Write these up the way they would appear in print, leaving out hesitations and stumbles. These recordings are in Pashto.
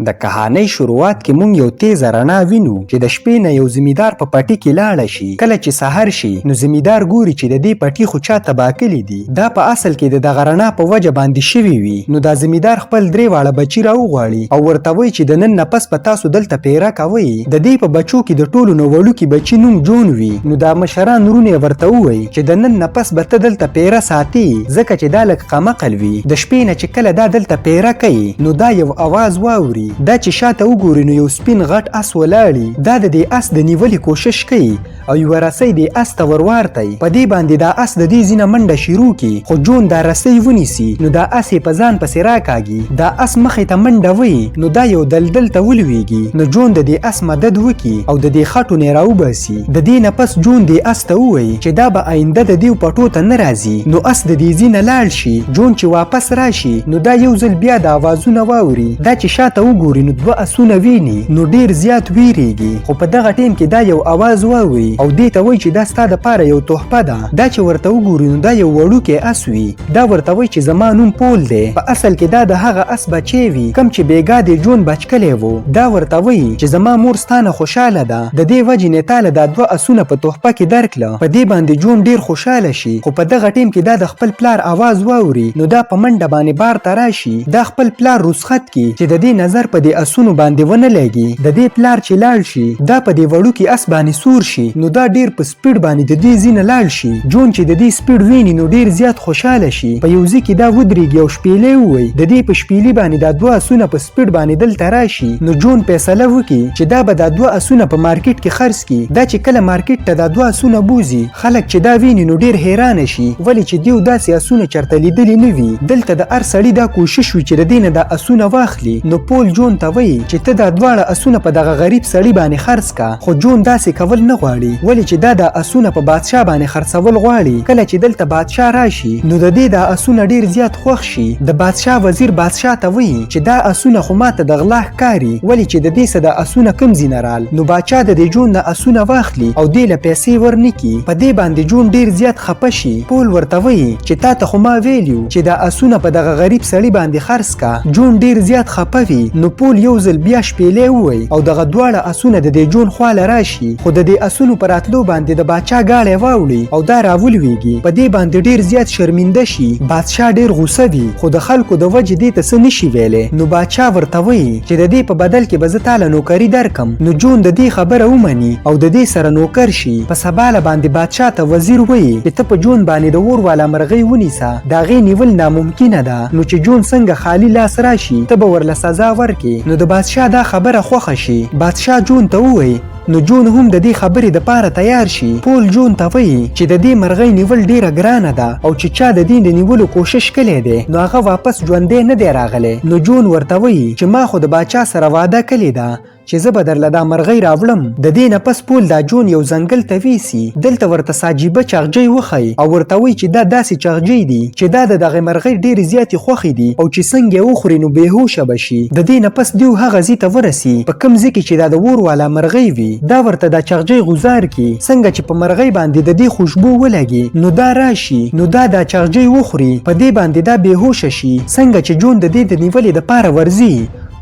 د کهانۍ شروعات کې مونږ یو تیز رڼا وینو چې د شپې نه یو زمیدار په پټي کې لاړه شي. کله چې سحر شي نو زمیدار ګوري چې د دې پټي خو چا تباه کړي دي. دا په اصل کې د دغه رڼا په وجه باندې شوي وي. نو دا زمیدار خپل 3 واړه بچي راوغواړي او ورته وایي چې د نن نه پس په تاسو دلته پیره کوئ. د دې په بچو کې د ټولو نه وړوکي بچي نوم جون وي. نو دا مشران ورونه ورته ووایي چې د نن نه پس به ته دلته پیره ساتي ځکه چې دا لږ قمقل وي. د شپې نه چې کله دا دلته پیره کوي نو دا یو اواز واوري. دا چې شاته وګوري نو یو سپین غټ اس ولاړي. دا د دې اس د نیولې کوشش کوي او یو رسۍ د اس ته ورورتي. په دې باندې دا اس د دې ځینه منډه شروع کی خو جون دا رسۍ ونیسي نو دا اس په ځان پسې راکاږي. دا اس مخې ته منډه وي نو دا یو دلدل ته ولويږي. نو جون د دې اس مدد وکي او د دې خټو نه راوباسي. د دې نه پس جون دې اس ته ووایي چې دا به آینده د دې پټو ته نه راځي. نو اس د دې ځینه لاړ شي. جون چې واپس راشي نو دا یو ځل بیا د اوازونه واوري. دا چې شاته وګوري نو 2 اسونه ویني نو ډیر زیات ویریږي. خو په دغه ټیم کې دا یو اواز واوري او دې ته وایي چې دا ستا دپاره یو تحفه ده. دا چې ورته وګوري نو دا یو وړوکی اس وي. دا ورته وایي چې زما نوم پول دی. په اصل کې دا د هغه اس بچی وي کوم چې بیګا د جون بچکلی وو. دا ورته وایي چې زما مور ستانه خوشحاله ده د دې وجې نه تاله دا 2 اسونه په تحفه کې درکړه. په دې باندې جون ډیر خوشحاله شي. خو په دغه ټیم کې دا د خپل پلار اواز واوري نو دا په منډه باندې بار ته راشي. دا خپل پلار رخصت کی چې د دې نظر په دې اسونو باندې ونه لګي. د دې پلار چې لاړ شي دا په دې وړوکي اس باندې سور شي نو دا ډیر په سپیډ باندې د دې ځینه لاړ شي. جون چې د دې سپیډ ویني نو ډیر زیات خوشاله شي. په یو ځای کې دا ودرېږي او شپېلې ووایي. د دې په شپېلې باندې دا 2 اسونه په سپیډ باندې دلته راشي. نو جون فیصله وکړي چې دا به دا 2 اسونه په مارکیټ کې خرڅ کړي. دا چې کله مارکیټ ته دا 2 اسونه بوزي خلک چې دا ویني نو ډیر حیرانه شي ولې چې دیو داسې اسونه چرته لیدلي نه وي. دلته د هر سړي دا کوشش وي چې د دې نه دا اسونه واخلي. نو پول جون ته وایي چې ته دا 2 اسونه په دغه غریب سړي باندې خرڅ کا. خو جون داسې کول نه غواړي ولې چې دا د اسونه په بادشاه باندې خرڅول غواړي. کله چې دلته بادشاه راشي نو د دې دا اسونه ډیر زیات خوښ شي. د بادشاه وزیر بادشاه ته وایي چې دا اسونه خو ماته د غلا ښکاري ولې چې د دې څه د اسونه کم ځینه رال. نو بادشاه د دې جون د اسونه واخلي او دې له پیسې ورنکي. په دې باندې جون ډیر زیات خپه شي. پول ورته وایي چې تا ته خو ما ویلیو چې دا اسونه په دغه غریب سړي باندې خرڅ کا. جون ډیر زیات خپه وي. نو پول یو ځل بیا شپېلې ووایي او دغه 2 اسونه د دې جون خواله راشي. خو د دې اسونو په راتلو باندې د بادشاه گاړی واوړي او دا راولویږي. په دې باندې ډیر زیات شرمنده شي. بادشاه ډیر غوسه وي خو د خلکو د وجې دې ته څه نشي ویلی. نو بادشاه ورته وایي چې د دې په بدل کې به زه تاله نوکري درکم. نو جون د دې خبره ومني او د دې سره نوکر شي. په سباله باندې بادشاه ته وزیر وایي چې ته په جون باندې د اور والا مرغۍ ونیسه. د هغې نیول ناممکنه ده. نو چې جون څنګه خالی لاس راشي ته به ورله سزا ورکړي. نو د بادشاه دا خبره خوښه شي. بادشاه جون ته ووایي نو جون هم د دې خبرې دپاره تیار شي. پول جون ته وایي چې د دې مرغۍ نیول ډیره ګرانه ده او چې چا د دې د نیولو کوشش کړی دی نو هغه واپس ژوندی نه دی راغلی. نو جون ورته وایي چې ما خو د باچا سره واده کړې ده چې زه به درله دا مرغۍ راوړم. د دې نه پس پول دا جون یو ځنګل ته ویسي. دلته ورته ساجیبه چغجۍ وښیي او ورته وایي چې دا داسې چغجۍ دي چې دا د دغې مرغۍ ډېرې زیاتې خوښې دي او چې څنګه یې وخوري نو بېهوشه به شي. د دې نه پس دیو هغه ځای ته ورسي په کوم ځای کې چې دا د اور والا مرغۍ وي. دا ورته دا چغجۍ غوزار کړي څنګه چې په مرغۍ باندې د دې خوشبو ولګي نو دا راشي نو دا چغجۍ وخوري. په دې باندې دا بېهوشه شي. څنګه چې جون د دې د نیولې دپاره ورځي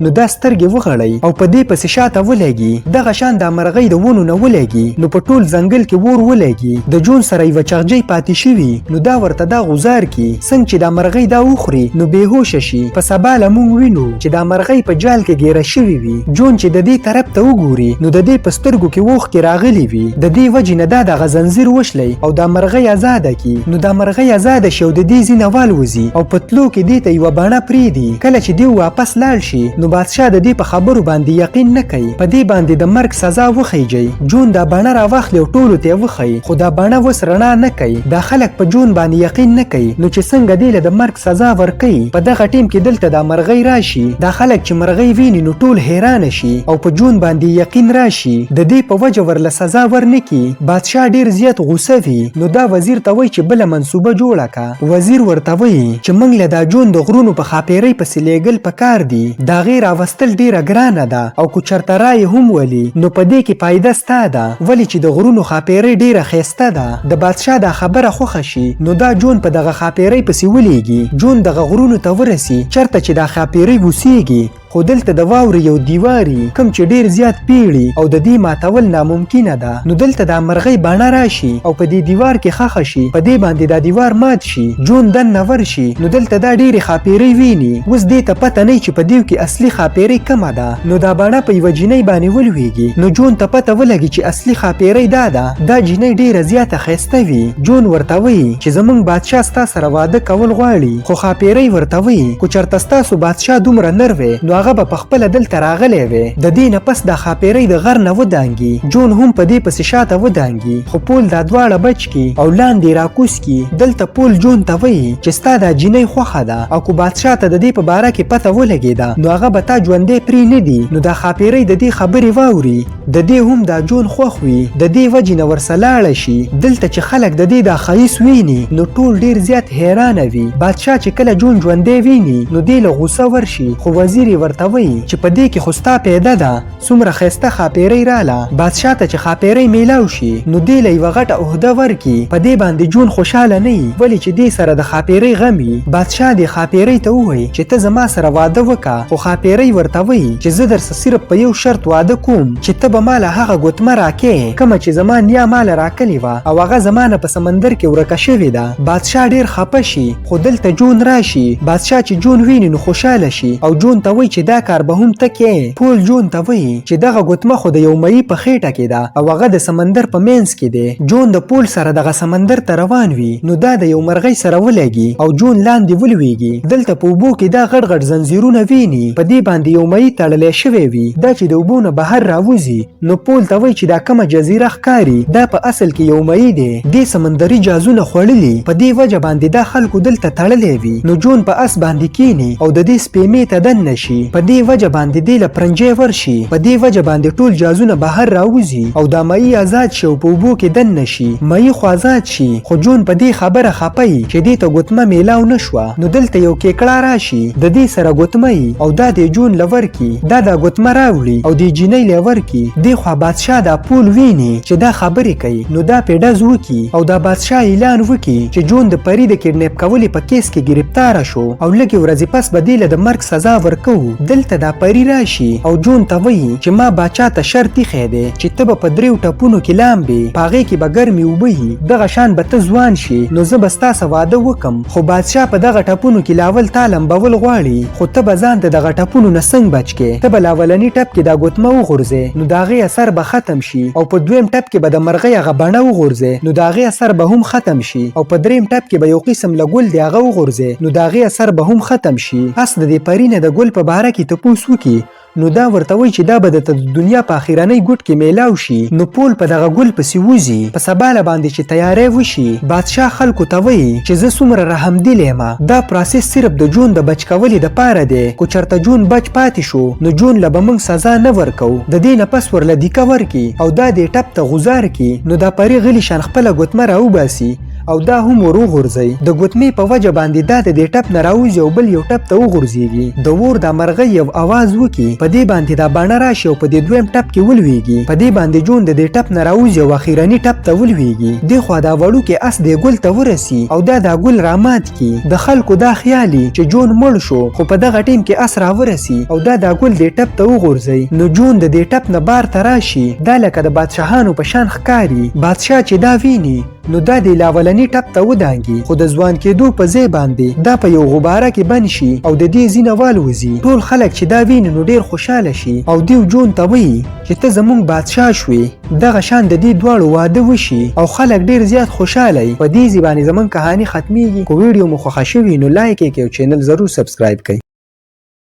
نو دا سترګې وغړی او په دې پسې شاته ولګي. دغه شان دا مرغۍ د ونو نه ولګي نو په ټول ځنګل کې اور ولګي. د جون سره یوه چغجۍ پاتې شوي نو دا ورته دا غوزار کړي څنګه چې دا مرغۍ دا وخوري نو بېهوشه شي. په سباله موږ وینو چې دا مرغۍ په جال کې ګیره شوې وي. جون چې د دې طرف ته وګوري نو د دې په سترګو کې اوښکې راغلي وي. د دې وجې نه دا دغه زنځیر وشلی او دا مرغۍ ازاده کړي. نو دا مرغۍ ازاده شي او د دې ځینه والوځي او په تلو کې دې ته یوه بڼه پرېږدي. کله چې دیو واپس لاړ شي نو بادشاه د دې په خبرو باندې یقین نه کوي. په دې باندې د مرګ سزا وخیږي. جون دا بڼه راواخلي او ټولو ته یې وښیي خو دا بڼه اوس رڼا نه کوي. دا خلک په جون باندې یقین نه کوي نو چې څنګه دې له د مرګ سزا ورکوي. په دغه ټیم کې دلته دا مرغۍ راشي. دا خلک چې مرغۍ ویني نو ټول حیرانه شي او په جون باندې یقین راشي د دې په وجه ورله سزا ورنکي. بادشاه ډیر زیات غوسه وي. نو دا وزیر ته وایي چې بله منصوبه جوړه کا. وزیر ورته وایي چې موږ له دا جون د غرونو په خاپیرۍ پسې لیږل پکار دي. د هغې راوستل ډیره ګرانه ده او کو چرته رایې هم ولي نو په دې کې فایده ستا ده ولې چې د غرونو خاپیرۍ ډیره ښایسته ده. د بادشاه دا خبره خوښه شي نو دا جون په دغه خاپیرۍ پسې ولیږي. جون دغه غرونو ته ورسي چرته چې دا خاپیرۍ اوسیږي خو دلته د واورې یو دیواري کم چې ډیر زیات پیړي او د دې ماتول ناممکنه ده. نو دلته د مرغۍ باڼه راشي او په دې دیوار کې خښه شي، په دې باندې دا دیوار مات شي، جون دننه ورشي. نو دلته دا ډیرې خاپیرۍ ویني. اوس دې ته پته نه چې په دیو کې اصلي خاپیرۍ کومه ده. نو دا باڼه په یوه جینۍ باندې ولویږي. نو جون ته پته ولګي چې اصلي خاپیرۍ دا ده. دا جینۍ ډیره زیاته ښایسته وي. جون ورته وایي چې زمونږ بادشاه ستا سره واده کول غواړي. خو خاپیرۍ ورته وایي خو چېرته ستاسو بادشاه دومره نر وی نو هغه به پخپله دلته راغلی وی. د دې نه پس دا خاپیرۍ د غر نه ودانګي. جون هم په دې پسې شاته ودانګي. خو پول دا دواړه بچ کی او لاندې راکوز کی. دلته پول جون ته وایي چې ستا دا جینۍ خوښه ده او که بادشاه ته د دې په باره کې پته ولګېده نو هغه به تا ژوندی پرې نه دي. نو دا خاپیرۍ د دې خبرې واوري. د دې هم دا جون خوښ وي، د دې وجې نه ورسه لاړه شي. دلته چې خلک د دې دا ښایست ویني نو ټول ډیر زیات حیرانه وي. بادشاه چې کله جون ژوندی ویني نو دې له غوسه ورشي. خو وزیر یې ورته وایي چې په دې کې خو ستا پیدا ده، څومره ښایسته خاپیرۍ راله. بادشاه ته چې خاپیرۍ میلاو شي نو دې له یوه غټه عهده ورکي. په دې باندې جون خوشحاله نه وي ولې چې دې سره د خاپیرۍ غم وي. بادشاه دې خاپیرۍ ته ووایي چې ته زما سره واده وکړه. خو خاپیرۍ ورته وایي چې زه درسه صرف په یو شرط واده کوم چې ته به ماله هغه ګوتمه راکې کومه چې زما نیا ماله راکلې وه او هغه زما نه په سمندر کې ورکه شوې ده. بادشاه ډیر خفه شي. خو دلته جون راشي. بادشاه چې جون ویني نو خوشحاله شي او جون ته وایي چې دا کار به هم ته کې. پول جون ته وایي چې دغه ګوتمه خو د یو مئی په خېټه کې ده او هغه د سمندر په منځ کې دی. جون د پول سره دغه سمندر ته روان وي نو دا د یو مرغۍ سره ولګي او جون لاندې ولویږي. دلته په اوبو کې دا غټ غټ زنځیرونه ویني. په دې باندې یو مئی تړلی شوی وي دا چې د اوبو نه بهر راوځي. نو پول ته وایي چې دا کومه جزیره ښکاري دا په اصل کې یو مئی دی. دې سمندري جازونه خوړلي، په دې وجه باندې دا خلکو دلته تړلی وي. نو جون په اس باندې کینی او د دې سپېمې ته دننه شي. په دې وجه باندې دې له پرنجی ورشي. په دې وجه باندې ټول جازونه بهر راوځي او دا مئی آزاد شي او په اوبو کې دننه شي. مئی خو آزاد شي خو جون په دې خبره خپه چې دې ته ګوتمه میلاو نه شوه. نو دلته یو کیکړه راشي د دې سره ګوتمه او دا د جون لور کی دا د ګوتمه راوړي او د جینۍ لور کی. دې خو بادشاه دا پول ویني چې دا خبرې کوي نو دا پیډز وکي او دا بادشاه اعلان وکي چې جون د پری د کډنیپ کولې په کیس کې گرفتار شو او لږې ورځې پس به دې له د مرګ سزا ورکوو. دلته دا پری راشي او جون ته وایي چې ما باچا ته شرط ایښی دی چې ته به په دریو ټپونو کې لامبې، په هغې کې به ګرمې اوبه وي، دغه شان به ته ځوان شي نو زه به ستا سره واده وکم. خو بادشاه په دغه ټپونو کې لاول تا لمبول غواړي خو ته به ځان ته دغه ټپونو نه څنګه بچ کې. ته به لاولني ټپ کې دا ګوتمه وغورځې نو د هغې اثر به ختم شي او په دویم ټپ کې به د مرغۍ هغه بڼه وغورځې نو د هغې اثر به هم ختم شي او په دریم ټپ کې به یو قسم له ګل دی هغه وغورځې نو د هغې اثر به هم ختم شي. اس د دې پري نه د ګل په باره کې تپوس وکړي نو دا ورته وایي چې دا به د دنیا په اخرنۍ ګوټ کې میلاو شي. نو پول په دغه ګل پسې وځي. په سبا له باندې چې تیاری وشي بادشاه خلکو ته وایي چې زه څومره رحمدل یم. دا پروسس صرف د جون د بچ کولې دپاره دی. کو چېرته جون بچ پاتې شو نو جون له به موږ سزا نه ورکو. د دې نه پس ورله دیکه ورکي او دا دې ټپ ته غوزار کي نو دا پري غلی شان خپله ګوتمه راوباسي او دا هم وروغورځي. د ګوتمې په وجه باندې دا د دې ټپ نه راوځي او بل یو ټپ ته وغورځېږي. د اور دا مرغۍ یو اواز وکړي، په دې باندې دا باڼه راشي او په دې دویم ټپ کې ولویږي. په دې باندې جون د دې ټپ نه راوځي او اخرني ټپ ته ولویږي. دې خوا دا وړوکی اس دې ګل ته ورسي او دا ګل رامات کي. د خلکو دا خیالي چې جون مړ شو خو په دغه ټیم کې اس راورسي او دا ګل دې ټپ ته وغورځي. نو جون د دې ټپ نه بار ته راشي. دا لکه د بادشاهانو په شان ښکاري. بادشاه چې دا ویني نو دا د لاولني ټپ ته ودانګي خو د ځوان کېدو په ځای باندې دا په یو غباره کې بند شي او د دې ځینه والوځي. ټول خلک چې دا ویني نو ډیر خوشاله شي او دیو جون ته وایي چې ته زمونږ بادشاه شوې. دغه شان د دې دواړو واده وشي او خلک ډیر زیات خوشاله وي. په دې ځای باندې زمونږ کهاني ختمیږي. کو ویډیو مو خوښه شوې نو لایک یې کړئ او چینل ضرور سبسکرایب کړئ.